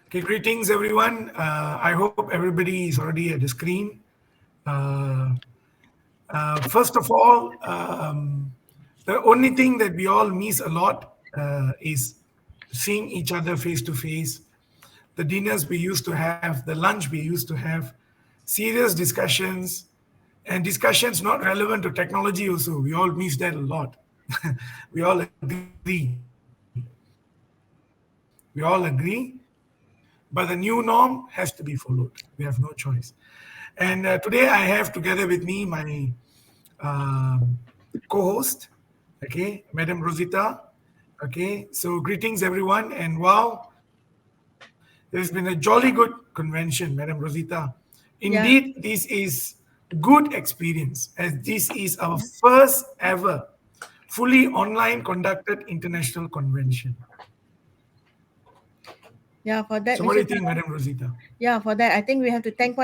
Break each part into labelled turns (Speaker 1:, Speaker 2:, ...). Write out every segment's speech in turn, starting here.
Speaker 1: Okay, greetings everyone. I hope everybody is already at the screen. Uh, First of all, the only thing that we all miss a lot is seeing each other face to face. The dinners we used to have, the lunch we used to have, serious discussions, and discussions not relevant to technology also. We all miss that a lot. We all agree. We all agree. But the new norm has to be followed. We have no choice. And today I have together with me my um co-host, okay, Madam Rosita. Okay, so greetings everyone, and wow, there's been a jolly good convention, Madam Rosita. Indeed,
Speaker 2: Yeah,
Speaker 1: this is good experience, as this is our
Speaker 2: yeah,
Speaker 1: first ever fully online conducted international convention.
Speaker 2: yeah. For
Speaker 1: So
Speaker 2: that,
Speaker 1: what do
Speaker 2: Mr.
Speaker 1: you think,
Speaker 2: Tharun,
Speaker 1: Madam Rosita?
Speaker 2: yeah, for that, I think we have to thank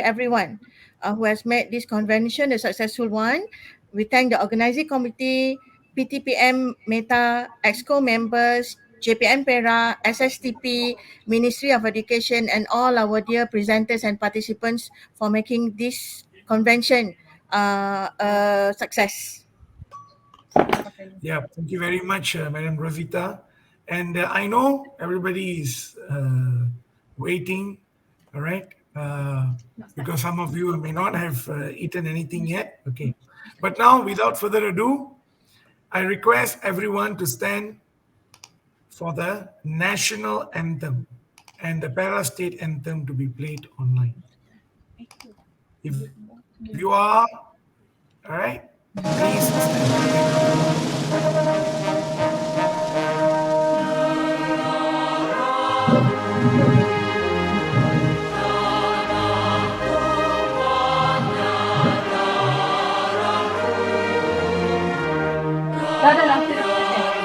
Speaker 2: everyone who has made this convention a successful one. We thank the organizing committee, PTPM, Meta, EXCO members, JPN Pera, SSTP, Ministry of Education, and all our dear presenters and participants for making this convention a success.
Speaker 1: Yeah, thank you very much, Madam Rosita. And I know everybody is waiting, all right, because some of you may not have eaten anything yet. Okay. But now, without further ado, I request everyone to stand for the national anthem and the para state anthem to be played online. If you are, all right, please stand. Thank you.
Speaker 3: Dah, dah, dah. Kita stand.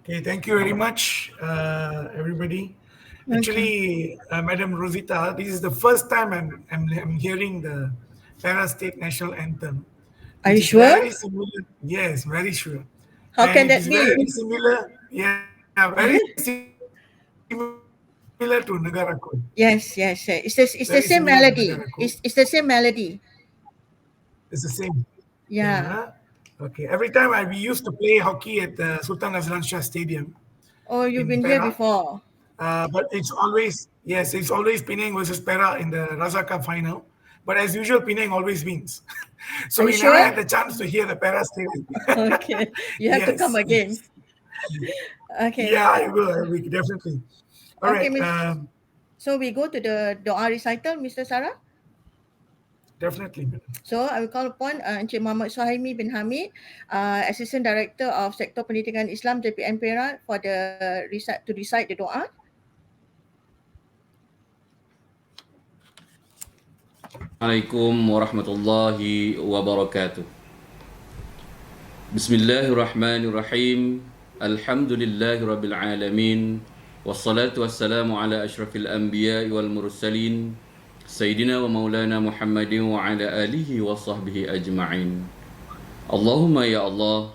Speaker 1: Okay, thank you very much, everybody.
Speaker 2: Okay.
Speaker 1: Actually, Madam Rosita, this is the first time I'm hearing the Para State National Anthem.
Speaker 2: Are you
Speaker 1: which is
Speaker 2: sure?
Speaker 1: very similar. Yes, very sure.
Speaker 2: How
Speaker 1: And
Speaker 2: can
Speaker 1: it
Speaker 2: that
Speaker 1: is
Speaker 2: be?
Speaker 1: very similar. Yeah, very similar to Negaraku.
Speaker 2: Yes, yes, yes.
Speaker 1: Very
Speaker 2: It's
Speaker 1: similar
Speaker 2: the
Speaker 1: to
Speaker 2: same
Speaker 1: Negaraku.
Speaker 2: melody. It's the same melody.
Speaker 1: It's the same.
Speaker 2: Yeah.
Speaker 1: Yeah. Okay. Every time we used to play hockey at the Sultan Azlan Shah Stadium
Speaker 2: Oh, you've
Speaker 1: in
Speaker 2: been here
Speaker 1: Perak.
Speaker 2: before.
Speaker 1: But it's always, yes, it's always Penang versus Perak in the Raza Cup final. But as usual, Penang always wins.
Speaker 2: Are
Speaker 1: So
Speaker 2: you
Speaker 1: we never
Speaker 2: sure?
Speaker 1: had the chance to hear the Perak Stadium.
Speaker 2: Okay. You have to come
Speaker 1: Yes,
Speaker 2: again.
Speaker 1: yes.
Speaker 2: Okay.
Speaker 1: Yeah, I will definitely. All
Speaker 2: Okay,
Speaker 1: right,
Speaker 2: Miss. So we go to the Doa recital, Mr. Sarah.
Speaker 1: definitely.
Speaker 2: So I will call upon Encik Muhammad Suhaimi bin Hamid, Assistant Director of Sektor Pendidikan Islam JPM Perak for to recite the doa.
Speaker 4: Assalamualaikum warahmatullahi wabarakatuh. Bismillahirrahmanirrahim. Alhamdulillahi rabbil alamin. Wassalatu wassalamu ala ashrafil anbiya wal mursalin. Sayyidina wa maulana Muhammadin wa ala alihi wa sahbihi ajma'in. Allahumma ya Allah,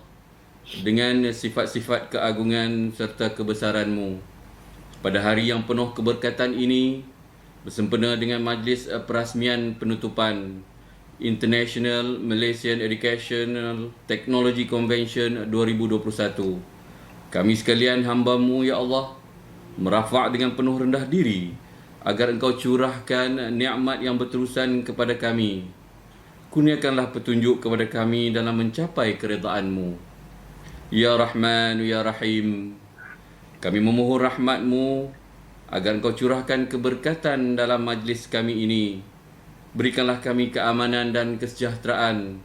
Speaker 4: dengan sifat-sifat keagungan serta kebesaran-Mu, pada hari yang penuh keberkatan ini, bersempena dengan majlis perasmian penutupan International Malaysian Educational Technology Convention 2021. Kami sekalian hamba-Mu ya Allah, merafak dengan penuh rendah diri agar Engkau curahkan nikmat yang berterusan kepada kami. Kurniakanlah petunjuk kepada kami dalam mencapai keredaan-Mu. Ya Rahman, Ya Rahim, kami memohon rahmat-Mu agar Engkau curahkan keberkatan dalam majlis kami ini. Berikanlah kami keamanan dan kesejahteraan,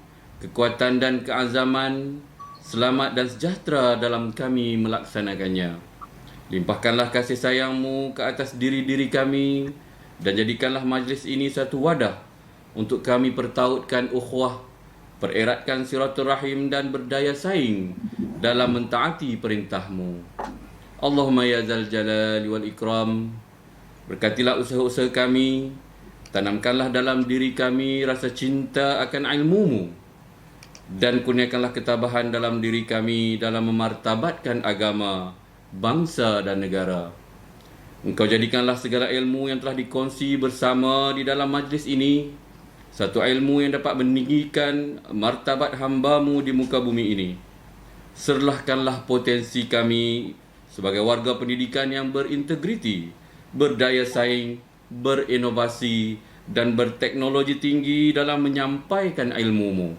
Speaker 4: kekuatan dan keazaman, selamat dan sejahtera dalam kami melaksanakannya. Limpahkanlah kasih sayang-Mu ke atas diri-diri kami dan jadikanlah majlis ini satu wadah untuk kami pertautkan ukhuwah, pereratkan silaturahim dan berdaya saing dalam mentaati perintah-Mu. Allahumma ya zal jalali wal ikram, berkatilah usaha-usaha kami, tanamkanlah dalam diri kami rasa cinta akan ilmu-Mu, dan kurniakanlah ketabahan dalam diri kami dalam memartabatkan agama, bangsa dan negara. Engkau jadikanlah segala ilmu yang telah dikongsi bersama di dalam majlis ini satu ilmu yang dapat meninggikan martabat hamba-Mu di muka bumi ini. Serlahkanlah potensi kami sebagai warga pendidikan yang berintegriti, berdaya saing, berinovasi dan berteknologi tinggi dalam menyampaikan ilmu-Mu.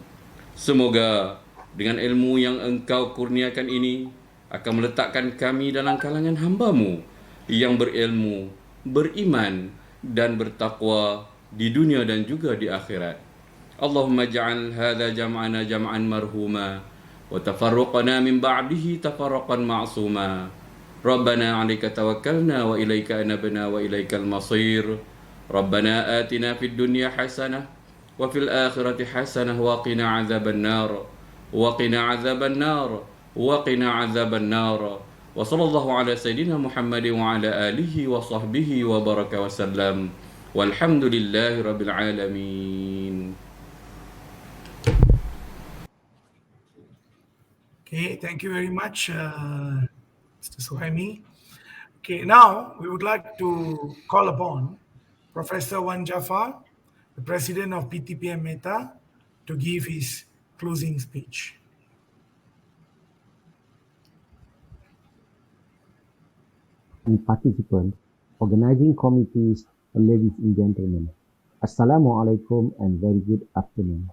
Speaker 4: Semoga dengan ilmu yang Engkau kurniakan ini akan meletakkan kami dalam kalangan hamba-Mu yang berilmu, beriman dan bertakwa di dunia dan juga di akhirat. Allahumma ja'al hadha jam'ana jam'an marhuma wa tafarruqana min ba'dihi tafarruqan ma'suma. Rabbana 'alaika tawakkalna wa ilaika anabna wa ilaikal masir. Rabbana atina fid dunya hasanah wa fil akhirati hasanah wa qina 'adzaban nar wa qina 'adzaban nar wa qina 'adzaban nar. Wa sallallahu ala sayyidina Muhammadin wa ala alihi wa sahbihi wa baraka wa sallam. Walhamdulillahi rabbil alamin.
Speaker 1: Okay, thank you very much, Mr. Suhaimi. Okay, now we would like to call upon Professor Wan Jafar, the president of PTPM Meta, to give his closing speech.
Speaker 5: And participants, organizing committees, and ladies and gentlemen. Assalamu alaikum and very good afternoon.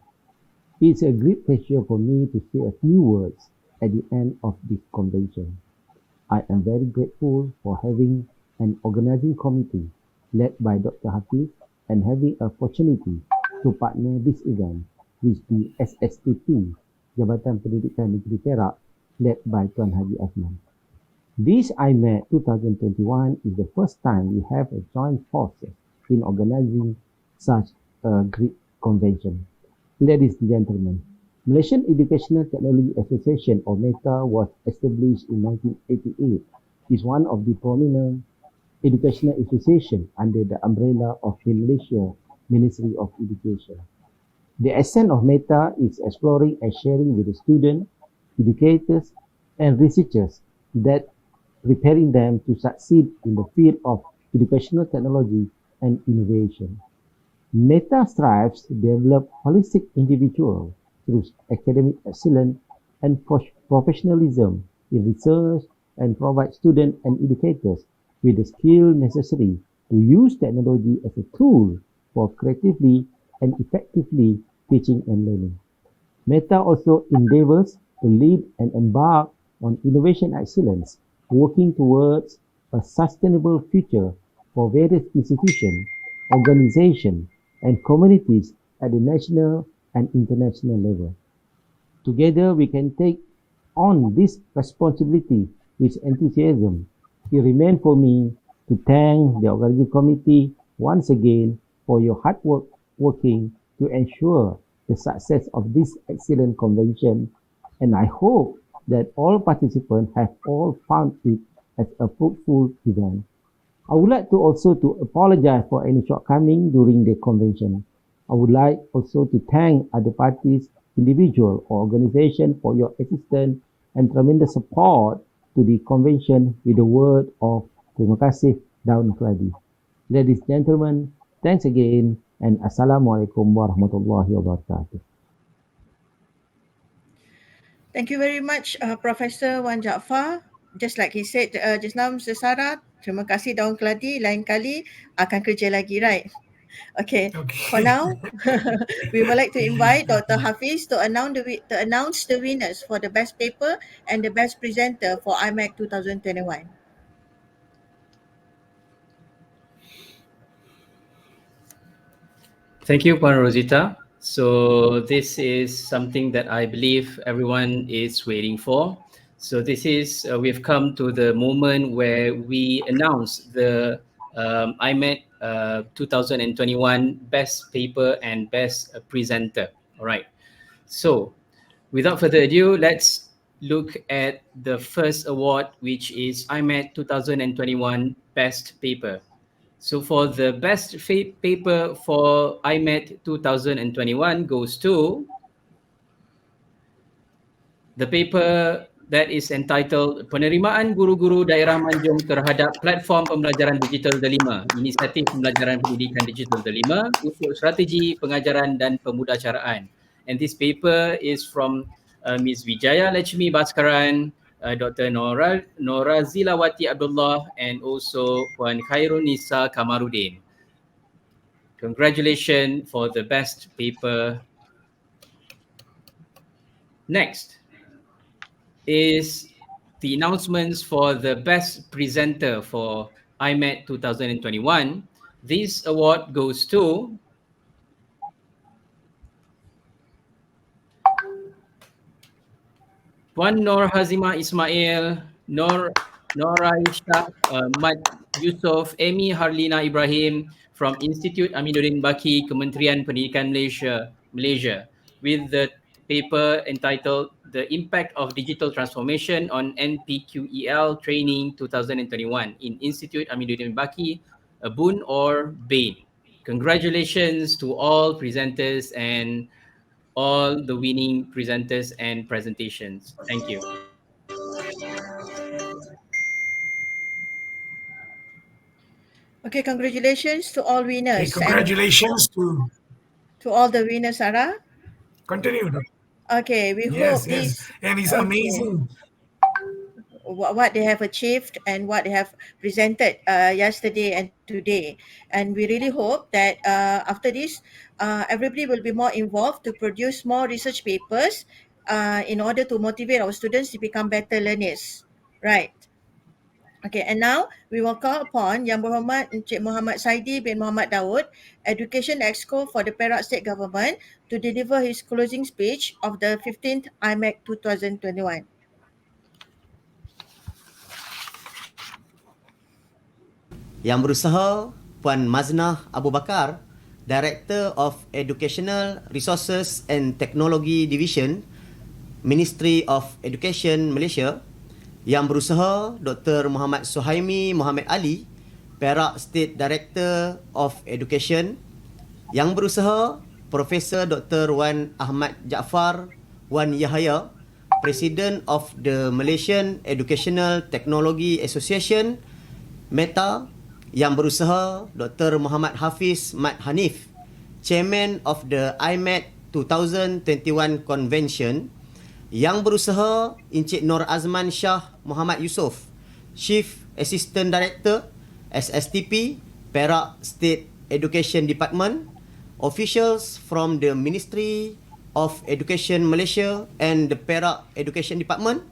Speaker 5: It's a great pleasure for me to say a few words at the end of this convention. I am very grateful for having an organizing committee led by Dr. Hafiz and having a opportunity to partner this event with the SSTP, Jabatan Pendidikan Negeri Perak, led by Tuan Haji Osman. This IMET 2021 is the first time we have a joint forces in organizing such a great convention. Ladies and gentlemen, Malaysian Educational Technology Association or META was established in 1988. It's one of the prominent educational associations under the umbrella of the Malaysia Ministry of Education. The essence of Meta is exploring and sharing with the students, educators, and researchers that preparing them to succeed in the field of educational technology and innovation. Meta strives to develop holistic individuals through academic excellence and professionalism in research and provide students and educators with the skills necessary to use technology as a tool for creatively and effectively teaching and learning. Meta also endeavors to lead and embark on innovation excellence, working towards a sustainable future for various institutions, organizations, and communities at the national and international level. Together, we can take on this responsibility with enthusiasm. It remains for me to thank the organizing committee once again for your hard work working to ensure the success of this excellent convention, and I hope that all participants have all found it as a fruitful event. I would like to also to apologize for any shortcoming during the convention. I would like also to thank other parties, individual or organization for your assistance and tremendous support to the convention with the word of terima kasih Daun Keladi. Ladies and gentlemen, thanks again and Assalamualaikum warahmatullahi wabarakatuh.
Speaker 2: Thank you very much, Professor Wan Jaafar. Just like he said just now, Mr. Sarah, terima kasih Daun Keladi. Lain kali akan kerja lagi, right? Okay. For
Speaker 1: Okay.
Speaker 2: now, we would like to invite Dr. Hafiz to announce the winners for the best paper and the best presenter for IMEC 2021.
Speaker 6: Thank you, Puan Rosita. So this is something that I believe everyone is waiting for. So this is, we've come to the moment where we announce the IMET 2021 Best Paper and Best Presenter. All right. So without further ado, let's look at the first award, which is IMET 2021 Best Paper. So for the best paper for IMET 2021 goes to the paper that is entitled Penerimaan Guru-Guru Daerah Manjung Terhadap Platform Pembelajaran Digital Delima, Inisiatif Pembelajaran Pendidikan Digital Delima untuk Strategi Pengajaran dan Pemudacaraan. And this paper is from Ms. Wijaya Lechmi Baskaran, Dr. Nora Zilawati Abdullah, and also Puan Khairunisa Kamarudin. Congratulations for the best paper. Next is the announcements for the best presenter for IMET 2021. This award goes to Puan Nur Hazimah Ismail, Noraisha Mat Yusof, Amy Harlina Ibrahim from Institute Aminuddin Baki, Kementerian Pendidikan Malaysia, with the paper entitled The Impact of Digital Transformation on NPQEL Training 2021 in Institute Aminuddin Baki, Boon or Bain. Congratulations to all presenters and all the winning presenters and presentations. Thank you.
Speaker 2: Okay, congratulations to all
Speaker 1: Okay,
Speaker 2: winners and
Speaker 1: congratulations
Speaker 2: to all the winners, Sarah.
Speaker 1: continue.
Speaker 2: Okay, we hope
Speaker 1: Yes, yes.
Speaker 2: this.
Speaker 1: And it's
Speaker 2: Okay.
Speaker 1: amazing.
Speaker 2: What they have achieved and what they have presented yesterday and today. And we really hope that after this, everybody will be more involved to produce more research papers in order to motivate our students to become better learners. Right. Okay, and now we will call upon Yang Berhormat Encik Muhammad Saidi bin Muhammad Daud, Education Exco for the Perak State Government, to deliver his closing speech of the 15th IMEC 2021.
Speaker 7: Yang berusaha Puan Maznah Abu Bakar, Director of Educational Resources and Technology Division, Ministry of Education Malaysia. Yang berusaha Dr. Muhammad Suhaimi Muhammad Ali, Perak State Director of Education. Yang berusaha Professor Dr. Wan Ahmad Jaafar Wan Yahya, President of the Malaysian Educational Technology Association, META, yang berusaha Dr. Muhammad Hafiz Mat Hanif, Chairman of the IMETC2021 Convention, yang berusaha Encik Nur Azman Shah Muhammad Yusof, Chief Assistant Director, SSTP, Perak State Education Department, officials from the Ministry of Education Malaysia and the Perak Education Department,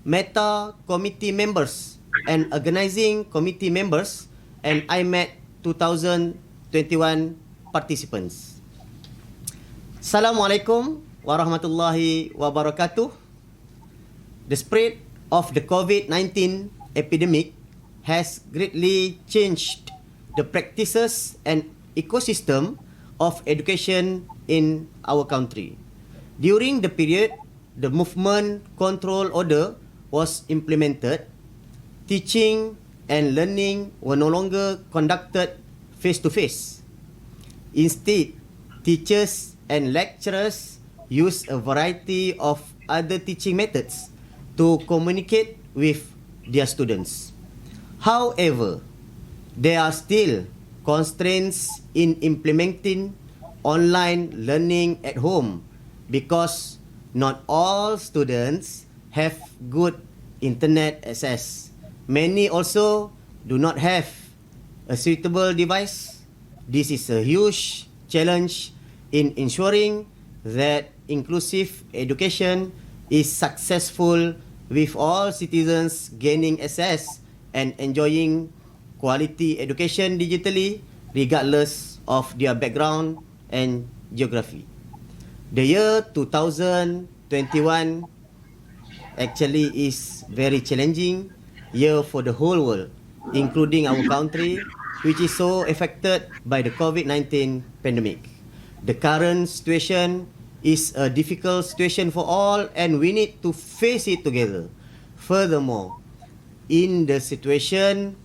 Speaker 7: META committee members and organizing committee members, and IMET 2021 participants. Assalamualaikum warahmatullahi wabarakatuh. The spread of the COVID-19 epidemic has greatly changed the practices and ecosystem of education in our country. During the period, the movement control order was implemented. Teaching and learning were no longer conducted face-to-face. Instead, teachers and lecturers use a variety of other teaching methods to communicate with their students. However, there are still constraints in implementing online learning at home because not all students have good internet access. Many also do not have a suitable device. This is a huge challenge in ensuring that inclusive education is successful with all citizens gaining access and enjoying quality education digitally regardless of their background and geography. The year 2021 actually is very challenging year for the whole world, including our country, which is so affected by the COVID-19 pandemic. The current situation is a difficult situation for all, and we need to face it together. Furthermore, in the situation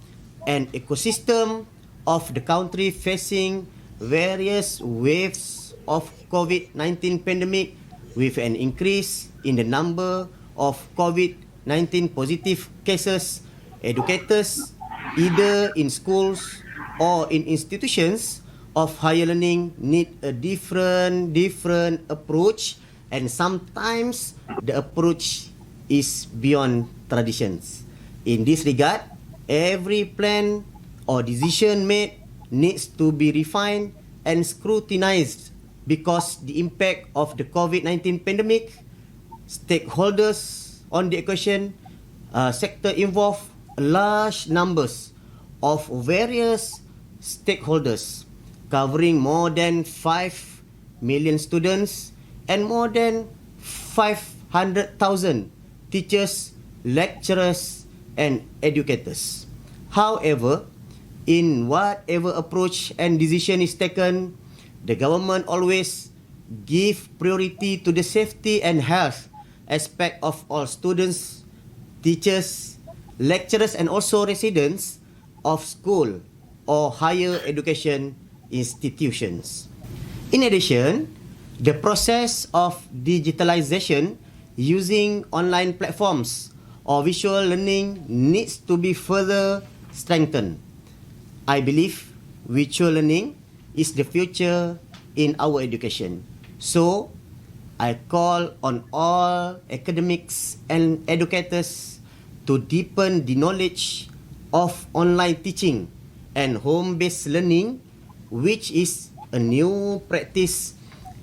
Speaker 7: and ecosystem of the country facing various waves of COVID-19 pandemic with an increase in the number of COVID-19 positive cases, educators, either in schools or in institutions of higher learning, need a different approach, and sometimes the approach is beyond traditions. In this regard, every plan or decision made needs to be refined and scrutinized because the impact of the COVID-19 pandemic, stakeholders on the equation, sector involved large numbers of various stakeholders covering more than 5 million students and more than 500,000 teachers, lecturers, and educators. However, in whatever approach and decision is taken, the government always give priority to the safety and health aspect of all students, teachers, lecturers, and also residents of school or higher education institutions. In addition, the process of digitalization using online platforms or visual learning needs to be further strengthened. I believe virtual learning is the future in our education. So, I call on all academics and educators to deepen the knowledge of online teaching and home-based learning, which is a new practice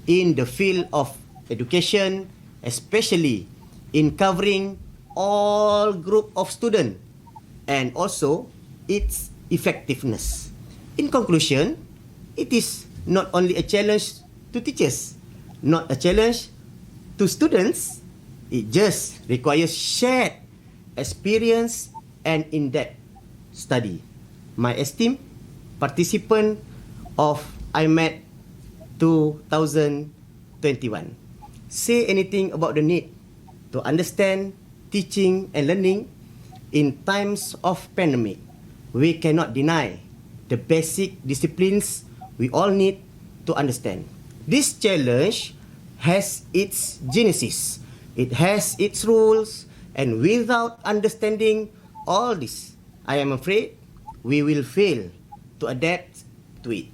Speaker 7: in the field of education, especially in covering all group of students and also its effectiveness. In conclusion, it is not only a challenge to teachers, not a challenge to students, it just requires shared experience and in-depth study. My esteemed participant of IMET 2021, say anything about the need to understand teaching and learning in times of pandemic. We cannot deny the basic disciplines we all need to understand. This challenge has its genesis, it has its rules, and without understanding all this, I am afraid we will fail to adapt to it.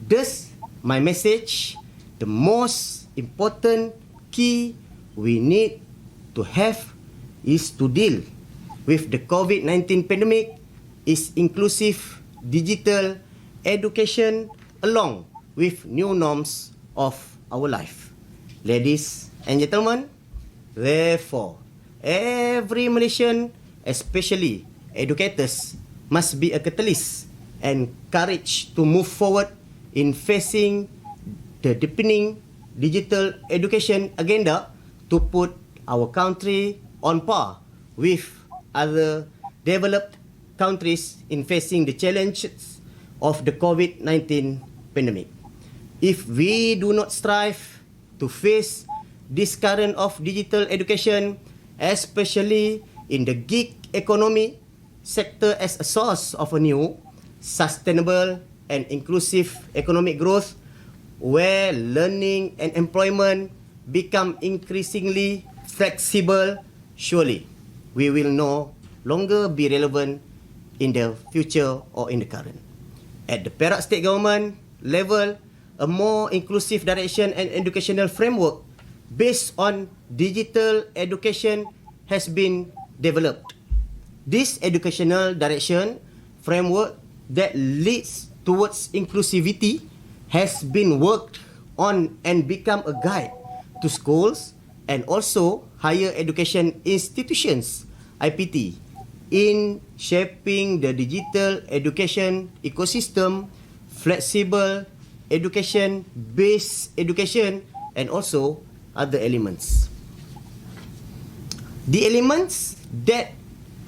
Speaker 7: Thus, my message, the most important key we need to have is to deal with the COVID-19 pandemic is inclusive digital education along with new norms of our life. Ladies and gentlemen, therefore, every Malaysian, especially educators, must be a catalyst and courage to move forward in facing the deepening digital education agenda to put our country on par with other developed countries in facing the challenges of the COVID-19 pandemic. If we do not strive to face this current of digital education, especially in the gig economy sector as a source of a new, sustainable and inclusive economic growth, where learning and employment become increasingly flexible, surely we will no longer be relevant in the future or in the current. At the Perak State Government level, a more inclusive direction and educational framework based on digital education has been developed. This educational direction framework that leads towards inclusivity has been worked on and become a guide to schools and also higher education institutions, IPT, in shaping the digital education ecosystem, flexible education, based education, and also other elements. The elements that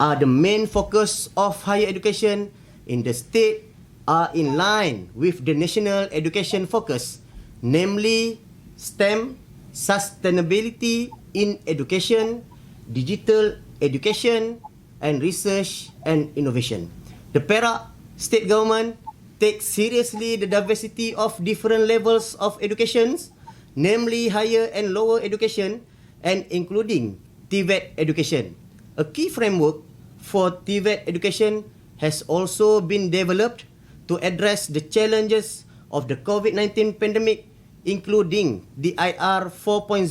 Speaker 7: are the main focus of higher education in the state are in line with the national education focus, namely STEM, sustainability in education, digital education, and research and innovation. The Perak State Government takes seriously the diversity of different levels of educations, namely higher and lower education, and including TVET education. A key framework for TVET education has also been developed to address the challenges of the COVID-19 pandemic, including the IR 4.0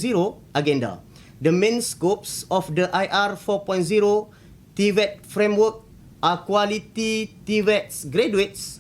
Speaker 7: agenda. The main scopes of the IR 4.0 TVET framework are quality TVET graduates,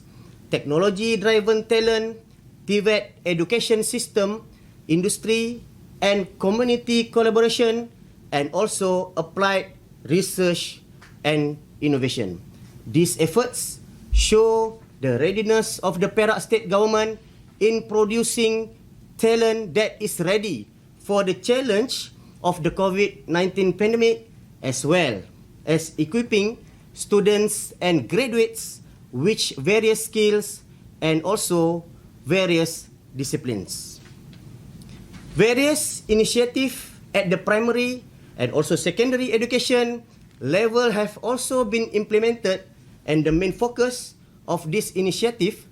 Speaker 7: technology-driven talent, TVET education system, industry and community collaboration, and also applied research and innovation. These efforts show the readiness of the Perak State Government in producing talent that is ready for the challenge of the COVID-19 pandemic, as well as equipping students and graduates with various skills and also various disciplines. Various initiatives at the primary and also secondary education level have also been implemented, and the main focus of this initiative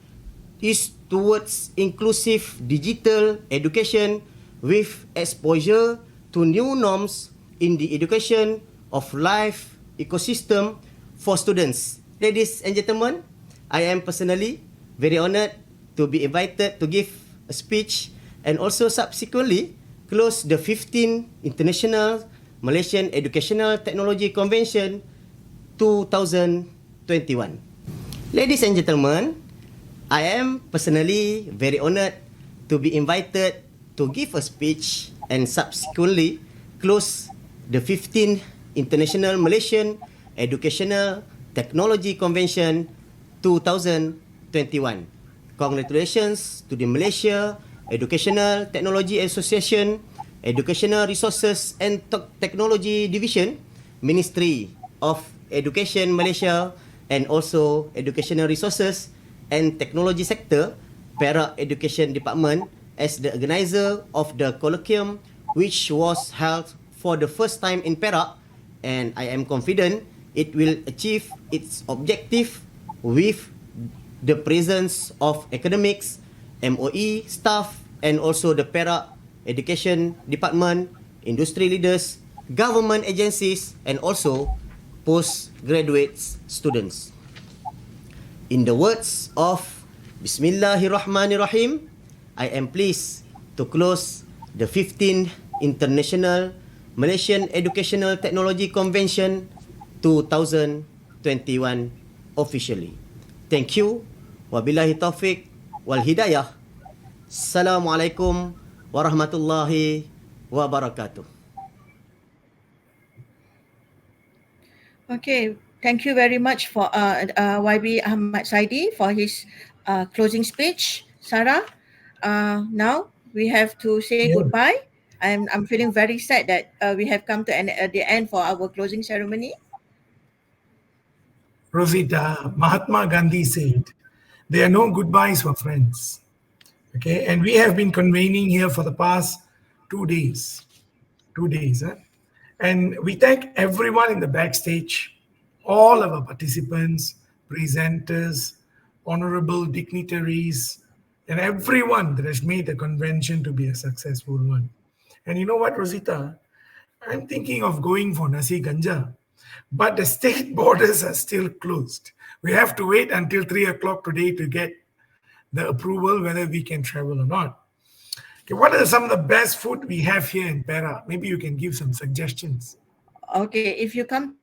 Speaker 7: is towards inclusive digital education with exposure to new norms in the education of life ecosystem for students. Ladies and gentlemen, I am personally very honored to be invited to give a speech and also subsequently close the 15th International Malaysian Educational Technology Convention 2021. Ladies and gentlemen, I am personally very honored to be invited to give a speech and subsequently close the 15th International Malaysian Educational Technology Convention 2021. Congratulations to the Malaysia Educational Technology Association, Educational Resources and Technology Division, Ministry of Education Malaysia, and also Educational Resources and Technology Sector, Perak Education Department, as the organizer of the colloquium, which was held for the first time in Perak, and I am confident it will achieve its objective with the presence of academics, MOE staff, and also the Perak Education Department, industry leaders, government agencies, and also postgraduate students. In the words of Bismillahirrahmanirrahim, I am pleased to close the 15th International Malaysian Educational Technology Convention 2021 officially. Thank you. Wabillahi taufiq wal hidayah. Assalamualaikum warahmatullahi wabarakatuh.
Speaker 2: Okay, thank you very much for YB Ahmad Saidi for his closing speech. Sarah, now we have to say
Speaker 1: Yeah.
Speaker 2: goodbye. I'm feeling very sad that we have come to the end for our closing ceremony.
Speaker 1: Rosita, Mahatma Gandhi said, there are no goodbyes for friends. Okay, and we have been convening here for the past 2 days. 2 days. And we thank everyone in the backstage, all of our participants, presenters, honorable dignitaries, and everyone that has made the convention to be a successful one. And you know what, Rosita? I'm thinking of going for Nasi Ganja, but the state borders are still closed. We have to wait until 3 o'clock today to get the approval whether we can travel or not. Okay, what are some of the best food we have here in Perak? Maybe you can give some suggestions.
Speaker 2: Okay, if you come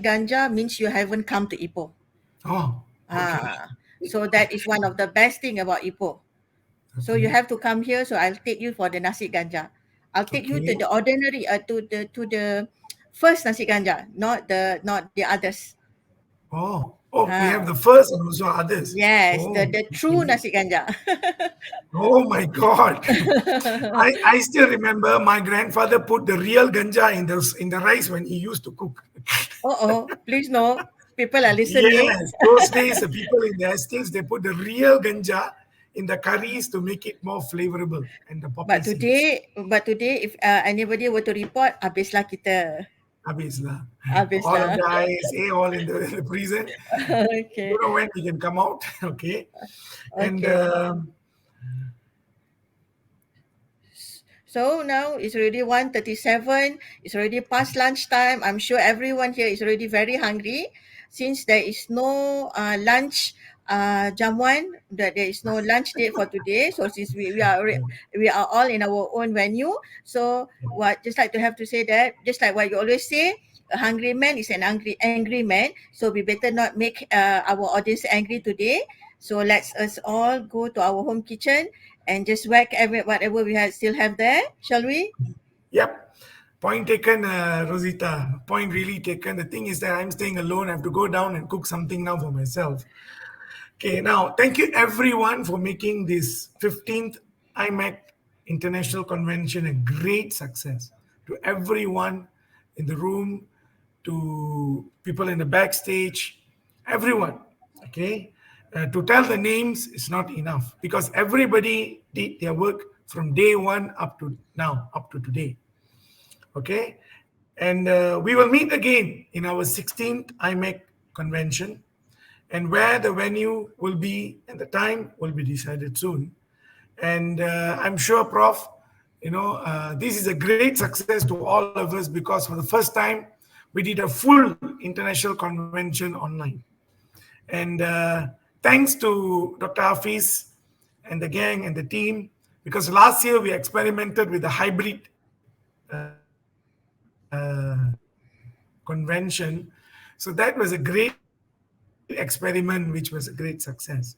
Speaker 2: Ganja means you haven't come to Ipoh.
Speaker 1: Oh, okay.
Speaker 2: So that is one of the best thing about Ipoh. So you have to come here. So I'll take you for the nasi ganja. I'll take you to
Speaker 1: Okay.
Speaker 2: the ordinary, to the first nasi ganja, not the others.
Speaker 1: Oh, we have the first and also others.
Speaker 2: Yes,
Speaker 1: Oh,
Speaker 2: the true
Speaker 1: okay.
Speaker 2: nasi ganja.
Speaker 1: Oh my God. I still remember my grandfather put the real ganja in the rice when he used to cook.
Speaker 2: Please no. People are listening.
Speaker 1: Yes, those days the people in the estates they put the real ganja in the curries to make it more flavorable and the poppy
Speaker 2: But
Speaker 1: seeds.
Speaker 2: today, if anybody were to report, habislah kita.
Speaker 1: Habislah. All
Speaker 2: Habislah.
Speaker 1: the guys, all in the prison.
Speaker 2: Okay.
Speaker 1: Don't know when we can come out. Okay. And
Speaker 2: Okay. So now it's already 1:37. It's already past lunchtime. I'm sure everyone here is already very hungry. Since there is no lunch jamuan, that there is no lunch date for today. So since we are all in our own venue, so what just like to have to say that, just like what you always say, a hungry man is an angry man. So we better not make our audience angry today. So let's us all go to our home kitchen and just whack whatever we still have there, shall we?
Speaker 1: Yep. Point taken, Rosita. Point really taken. The thing is that I'm staying alone. I have to go down and cook something now for myself. Okay, now thank you everyone for making this 15th IMEC International Convention a great success. To everyone in the room, to people in the backstage, everyone. Okay, to tell the names is not enough because everybody did their work from day one up to now, up to today. Okay, and we will meet again in our 16th IMEC convention, and where the venue will be and the time will be decided soon. And I'm sure, Prof, this is a great success to all of us because for the first time we did a full international convention online. And thanks to Dr. Hafiz and the gang and the team, because last year we experimented with a hybrid convention. So that was a great experiment, which was a great success.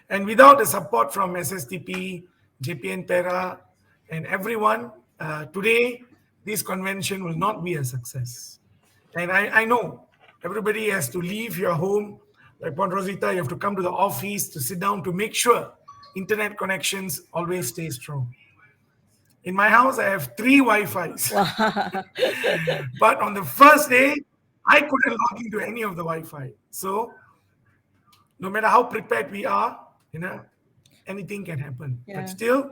Speaker 1: And without the support from SSTP, JPN Pera, and everyone, today, this convention will not be a success. And I know everybody has to leave your home. Like Pont Rosita, you have to come to the office to sit down to make sure internet connections always stay strong. In my house, I have 3 Wi-Fis. But on the first day, I couldn't log into any of the Wi-Fi. So no matter how prepared we are, anything can happen.
Speaker 2: Yeah.
Speaker 1: But still,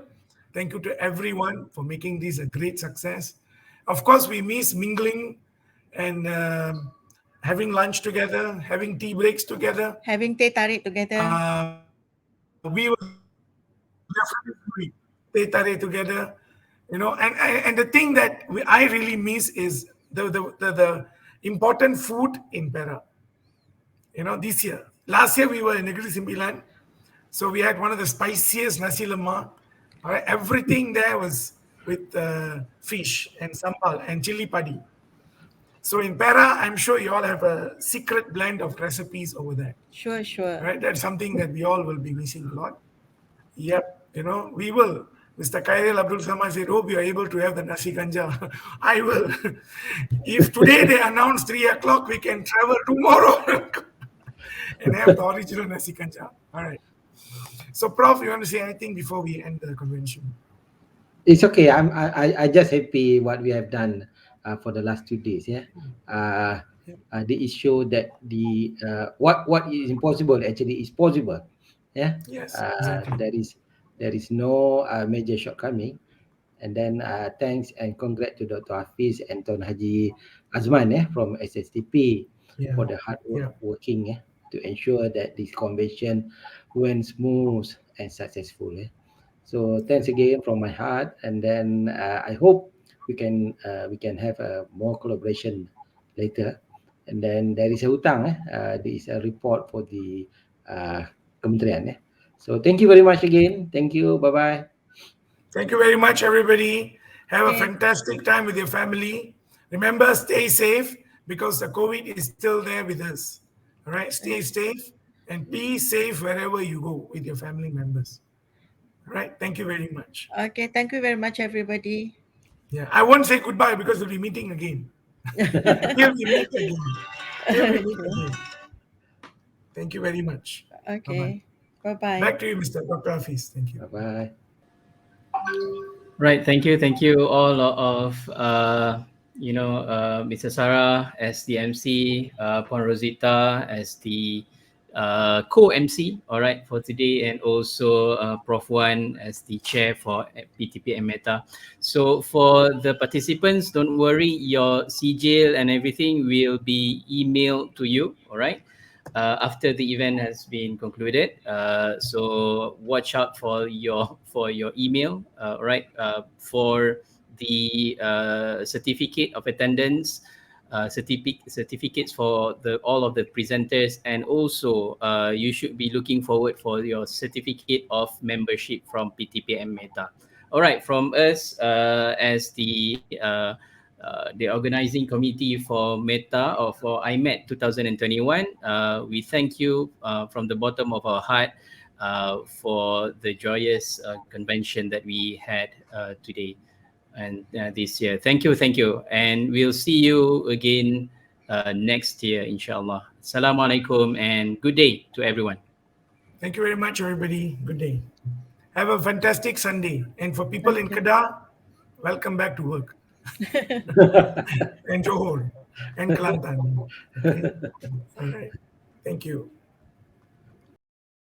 Speaker 1: thank you to everyone for making this a great success. Of course, we miss mingling and having lunch together, having tea breaks together.
Speaker 2: Having teh tarik together.
Speaker 1: we will definitely teh tarik together, and the thing that I really miss is the important food in Perak. This year, last year we were in Negeri Sembilan, so we had one of the spiciest nasi lemak. All right, everything there was with fish and sambal and chili padi. So in Perak, I'm sure you all have a secret blend of recipes over there.
Speaker 2: Sure, sure.
Speaker 1: Right, that's something that we all will be missing a lot. Yep, we will. Mr. Khairil Abdul Samad said, hope you are able to have the nasi ganja. I will. If today they announce 3 o'clock, we can travel tomorrow and have the original nasi ganja. All right. So, Prof, you want to say anything before we end the convention?
Speaker 5: It's okay. I just happy what we have done for the last 2 days. Yeah. It show that the what is impossible actually is possible. Yeah.
Speaker 1: Yes, exactly.
Speaker 5: There is no major shortcoming. And then thanks and congrats to Dr. Hafiz and Tuan Haji Azman from SSTP for the hard working to ensure that this convention went smooth and successful. So thanks again from my heart, and then I hope we can have more collaboration later. And then there is a hutang. There is a report for the kementerian. So thank you very much again. Thank you. Bye bye.
Speaker 1: Thank you very much, everybody. Have a fantastic time with your family. Remember, stay safe because the COVID is still there with us. All right, stay safe and be safe wherever you go with your family members. All right, thank you very much.
Speaker 2: Okay, thank you very much, everybody.
Speaker 1: Yeah, I won't say goodbye because we'll be meeting again. Till we meet again. Thank you very much.
Speaker 2: Okay, bye-bye.
Speaker 1: Back to you, Mr. Dr. Hafiz. Thank you.
Speaker 5: Bye-bye.
Speaker 6: Right, thank you all of Mr. Sarah as the MC, Puan Rosita as the co-MC, all right, for today, and also Prof. Wan as the chair for PTPM Meta. So for the participants, don't worry, your CJL and everything will be emailed to you, all right, after the event has been concluded. So watch out for your email, right, for the certificate of attendance, certificates for all of the presenters, and also you should be looking forward for your certificate of membership from PTPM Meta. All right, from us as the organizing committee for Meta or for IMET 2021, we thank you from the bottom of our heart for the joyous convention that we had today and this year. Thank you, and we'll see you again next year, inshallah. Assalamualaikum and good day to everyone.
Speaker 1: Thank you very much, everybody. Good day. Have a fantastic Sunday. And for people in Kedah, welcome back to work. And Johor and Kelantan. Okay? All right. Thank you.